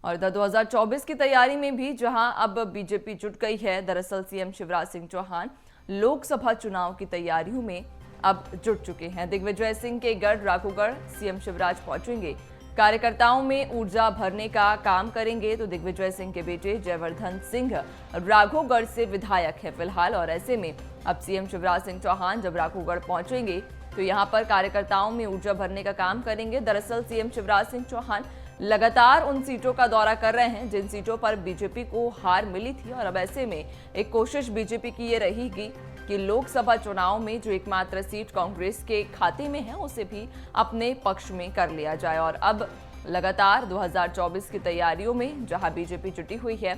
और 2024 की तैयारी में भी जहां अब बीजेपी जुट गई है, दरअसल सीएम शिवराज सिंह चौहान लोकसभा चुनाव की तैयारियों में अब जुट चुके हैं। दिग्विजय सिंह के गढ़ राघोगढ़ सीएम शिवराज पहुंचेंगे, कार्यकर्ताओं में ऊर्जा भरने का काम करेंगे। तो दिग्विजय सिंह के बेटे जयवर्धन सिंह राघोगढ़ से विधायक है फिलहाल, और ऐसे में अब सीएम शिवराज सिंह चौहान जब राघोगढ़ पहुंचेंगे तो यहां पर कार्यकर्ताओं में ऊर्जा भरने का काम करेंगे। दरअसल सीएम शिवराज सिंह चौहान लगातार उन सीटों का दौरा कर रहे हैं जिन सीटों पर बीजेपी को हार मिली थी, और अब ऐसे में एक कोशिश बीजेपी की ये रहेगी कि लोकसभा चुनाव में जो एकमात्र सीट कांग्रेस के खाते में है उसे भी अपने पक्ष में कर लिया जाए। और अब लगातार 2024 की तैयारियों में जहां बीजेपी जुटी हुई है,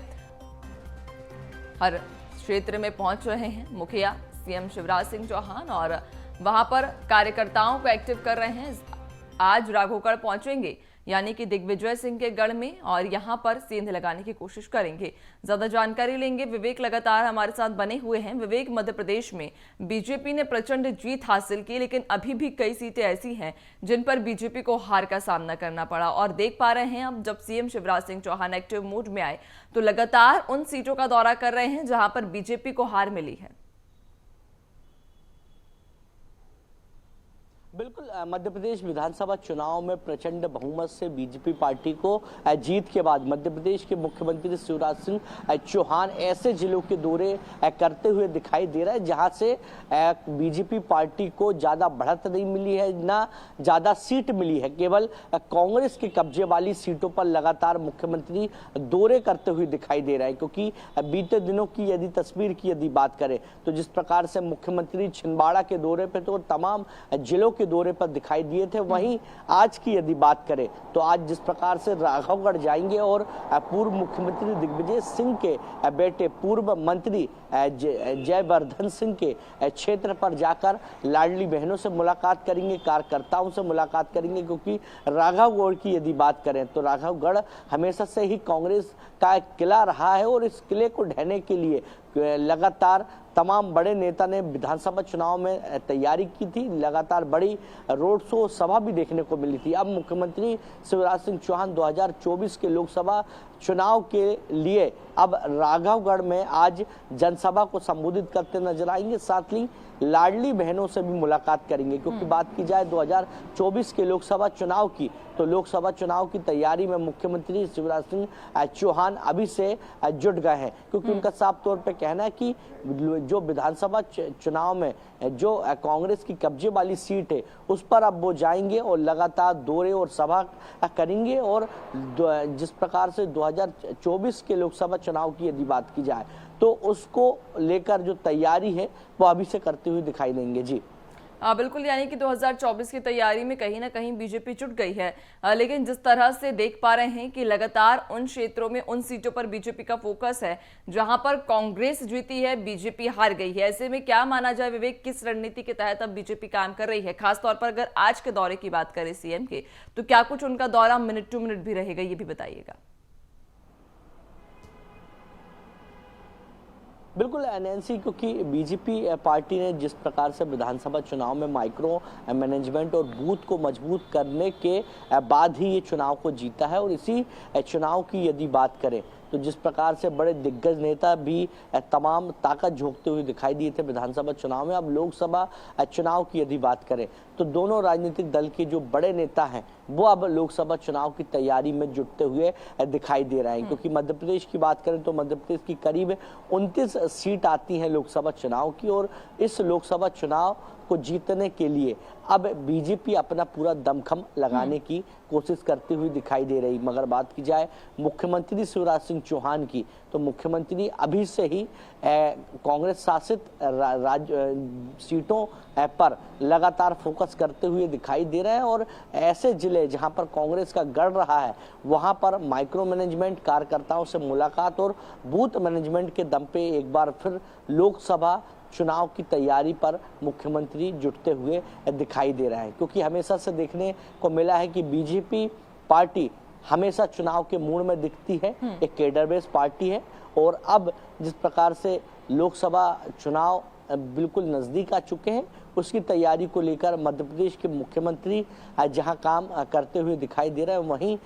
हर क्षेत्र में पहुंच रहे हैं मुखिया सीएम शिवराज सिंह चौहान और वहां पर कार्यकर्ताओं को एक्टिव कर रहे हैं। आज राघोगढ़ पहुंचेंगे यानी कि दिग्विजय सिंह के गढ़ में, और यहां पर सेंध लगाने की कोशिश करेंगे। ज्यादा जानकारी लेंगे, विवेक लगातार हमारे साथ बने हुए हैं। विवेक, मध्य प्रदेश में बीजेपी ने प्रचंड जीत हासिल की, लेकिन अभी भी कई सीटें ऐसी हैं जिन पर बीजेपी को हार का सामना करना पड़ा, और देख पा रहे हैं अब जब CM Shivraj Singh Chouhan active mode में आए तो लगातार उन सीटों का दौरा कर रहे हैं जहां पर बीजेपी को हार मिली है। बिल्कुल, मध्य प्रदेश विधानसभा चुनाव में प्रचंड बहुमत से बीजेपी पार्टी को जीत के बाद मध्य प्रदेश के मुख्यमंत्री शिवराज सिंह चौहान ऐसे जिलों के दौरे करते हुए दिखाई दे रहा है जहां से बीजेपी पार्टी को ज्यादा बढ़त नहीं मिली है, ना ज्यादा सीट मिली है। केवल कांग्रेस के कब्जे वाली सीटों पर लगातार मुख्यमंत्री दौरे करते हुए दिखाई दे रहा है, क्योंकि बीते दिनों की यदि तस्वीर की यदि बात करें तो जिस प्रकार से मुख्यमंत्री छिंदवाड़ा के दौरे पे तो तमाम जिलों के दौरे पर दिखाई दिए थे, वहीं आज की यदि बात करें तो आज जिस प्रकार से राघवगढ़ जाएंगे और पूर्व मुख्यमंत्री दिग्विजय सिंह के बेटे पूर्व मंत्री जयवर्धन सिंह के क्षेत्र पर जाकर लाडली बहनों से मुलाकात करेंगे, कार्यकर्ताओं से मुलाकात करेंगे, क्योंकि राघवगढ़ की यदि बात करें तो राघवगढ़ हमेशा से ही कांग्रेस का एक किला रहा है, और इस किले को ढहने के लिए लगातार तमाम बड़े नेता ने विधानसभा चुनाव में तैयारी की थी। लगातार बड़ी रोड शो सभा भी देखने को मिली थी। अब मुख्यमंत्री शिवराज सिंह चौहान 2024 के लोकसभा चुनाव के लिए अब राघवगढ़ में आज जनसभा को संबोधित करते नजर आएंगे, साथ ही लाडली बहनों से भी मुलाकात करेंगे, क्योंकि बात की जाए 2024 के लोकसभा चुनाव की तो लोकसभा चुनाव की तैयारी में मुख्यमंत्री शिवराज सिंह चौहान अभी से जुट गए हैं, क्योंकि उनका साफ तौर पे कहना है कि जो विधानसभा चुनाव में जो कांग्रेस की कब्जे वाली सीट है उस पर अब वो जाएंगे और लगातार दौरे और सभा करेंगे। और जिस प्रकार से 2024 के लोकसभा चुनाव की यदि बात की जाए तो उसको लेकर जो तैयारी है वो अभी से करते हुए दिखाई देंगे। जी बिल्कुल, यानी कि 2024 की तैयारी में कहीं ना कहीं बीजेपी जुट गई है, लेकिन जिस तरह से देख पा रहे हैं कि लगातार उन क्षेत्रों में उन सीटों पर बीजेपी का फोकस है जहां पर कांग्रेस जीती है, बीजेपी हार गई है। ऐसे में क्या माना जाए विवेक, किस रणनीति के तहत अब बीजेपी काम कर रही है? खासतौर पर अगर आज के दौरे की बात करें सीएम के, तो क्या कुछ उनका दौरा मिनट टू मिनट भी रहेगा, ये भी बताइएगा। बिल्कुल नैन्सी, क्योंकि बीजेपी पार्टी ने जिस प्रकार से विधानसभा चुनाव में माइक्रो मैनेजमेंट और बूथ को मजबूत करने के बाद ही ये चुनाव को जीता है, और इसी चुनाव की यदि बात करें तो जिस प्रकार से बड़े दिग्गज नेता भी तमाम ताकत झोंकते हुए दिखाई दिए थे विधानसभा चुनाव में, अब लोकसभा चुनाव की यदि बात करें तो दोनों राजनीतिक दल के जो बड़े नेता हैं वो अब लोकसभा चुनाव की तैयारी में जुटते हुए दिखाई दे रहे हैं। क्योंकि मध्य प्रदेश की बात करें तो मध्य प्रदेश की करीब 29 सीट आती हैं लोकसभा चुनाव की, और इस लोकसभा चुनाव को जीतने के लिए अब बीजेपी अपना पूरा दमखम लगाने की कोशिश करती हुई दिखाई दे रही। मगर बात की जाए मुख्यमंत्री शिवराज सिंह चौहान की तो मुख्यमंत्री अभी से ही कांग्रेस शासित सीटों पर लगातार फोकस करते हुए दिखाई दे रहे हैं, और ऐसे जिले जहां पर कांग्रेस का गढ़ रहा है वहां पर माइक्रो मैनेजमेंट, कार्यकर्ताओं से मुलाकात और बूथ मैनेजमेंट के दम पे एक बार फिर लोकसभा चुनाव की तैयारी पर मुख्यमंत्री जुटते हुए दिखाई दे रहा है। क्योंकि हमेशा से देखने को मिला है कि बीजेपी पार्टी हमेशा चुनाव के मूड में दिखती है, एक केडर बेस पार्टी है, और अब जिस प्रकार से लोकसभा चुनाव बिल्कुल नज़दीक आ चुके हैं। उसकी तैयारी को लेकर मध्य प्रदेश के मुख्यमंत्री जहां काम करते हुए दिखाई दे रहे हैं, वहीं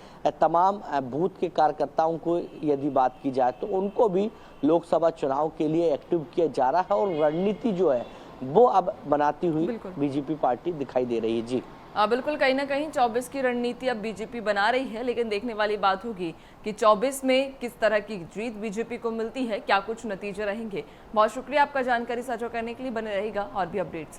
तमाम बूथ के कार्यकर्ताओं को यदि बात की जाए तो उनको भी लोकसभा चुनाव के लिए एक्टिव किया जा रहा है और रणनीति जो है वो अब बनाती हुई बीजेपी पार्टी दिखाई दे रही है। जी बिल्कुल, कहीं ना कहीं 24 की रणनीति अब बीजेपी बना रही है, लेकिन देखने वाली बात होगी कि 24 में किस तरह की जीत बीजेपी को मिलती है, क्या कुछ नतीजे रहेंगे। बहुत शुक्रिया आपका जानकारी साझा करने के लिए, बने रहेगा और भी अपडेट्स।